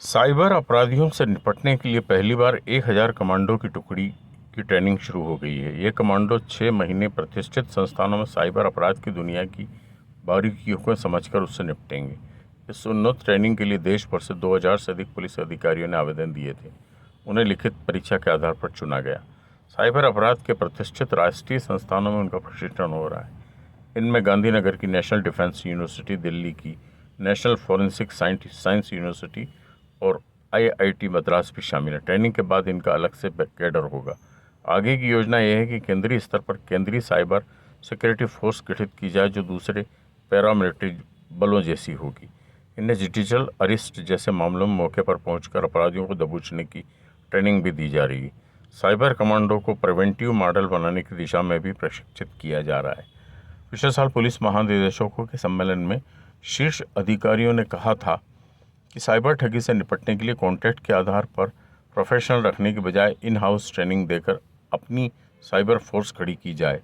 Cyber अपराधियों से निपटने के लिए पहली बार 1000 कमांडो की टुकड़ी की ट्रेनिंग शुरू हो गई है। ये कमांडो 6 महीने प्रतिष्ठित संस्थानों में साइबर अपराध की दुनिया की बारीकियों को समझकर उससे निपटेंगे। इस उन्नत ट्रेनिंग के लिए देश भर से 2000 से अधिक पुलिस अधिकारियों ने आवेदन दिए थे। उन्हें लिखित परीक्षा के आधार पर चुना गया। साइबर अपराध के प्रतिष्ठित राष्ट्रीय संस्थानों में उनका प्रशिक्षण हो रहा है। इनमें गांधीनगर की नेशनल डिफेंस यूनिवर्सिटी, दिल्ली की नेशनल फॉरेंसिक साइंस यूनिवर्सिटी और आईआईटी मद्रास भी शामिल है। ट्रेनिंग के बाद इनका अलग से कैडर होगा। आगे की योजना यह है कि केंद्रीय स्तर पर केंद्रीय साइबर सिक्योरिटी फोर्स गठित की जाए, जो दूसरे पैरामिलिट्री बलों जैसी होगी। इन्हें डिजिटल अरेस्ट जैसे मामलों में मौके पर पहुंचकर अपराधियों को दबोचने की ट्रेनिंग भी दी जा रही है। साइबर कमांडो को प्रिवेंटिव मॉडल बनाने की दिशा में भी प्रशिक्षित किया जा रहा है। पिछले साल पुलिस महानिदेशकों के सम्मेलन में शीर्ष अधिकारियों ने कहा था कि साइबर ठगी से निपटने के लिए कॉन्ट्रैक्ट के आधार पर प्रोफेशनल रखने के बजाय इन हाउस ट्रेनिंग देकर अपनी साइबर फोर्स खड़ी की जाए।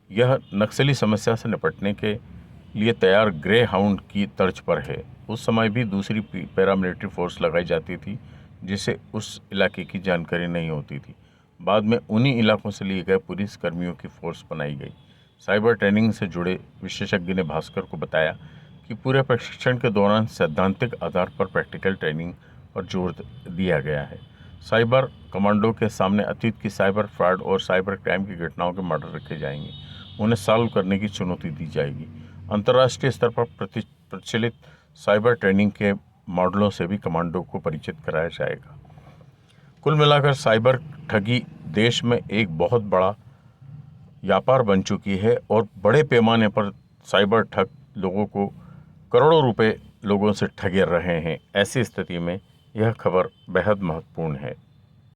यह नक्सली समस्या से निपटने के लिए तैयार ग्रे हाउंड की तर्ज पर है। उस समय भी दूसरी पैरामिलिट्री फोर्स लगाई जाती थी जिसे उस इलाके की जानकारी नहीं होती थी। बाद में उन्हीं इलाकों से लिए गए पुलिस कर्मियों की फोर्स बनाई गई। साइबर ट्रेनिंग से जुड़े विशेषज्ञ ने भास्कर को बताया कि पूरे प्रशिक्षण के दौरान सैद्धांतिक आधार पर प्रैक्टिकल ट्रेनिंग पर जोर दिया गया है। साइबर कमांडो के सामने अतीत की साइबर फ्रॉड और साइबर क्राइम की घटनाओं के मॉडल रखे जाएंगे। उन्हें सॉल्व करने की चुनौती दी जाएगी। अंतर्राष्ट्रीय स्तर पर प्रचलित साइबर ट्रेनिंग के मॉडलों से भी कमांडो को परिचित कराया जाएगा। कुल मिलाकर साइबर ठगी देश में एक बहुत बड़ा व्यापार बन चुकी है और बड़े पैमाने पर साइबर ठग लोगों को करोड़ों रुपए लोगों से ठगे रहे हैं। ऐसी स्थिति में यह खबर बेहद महत्वपूर्ण है।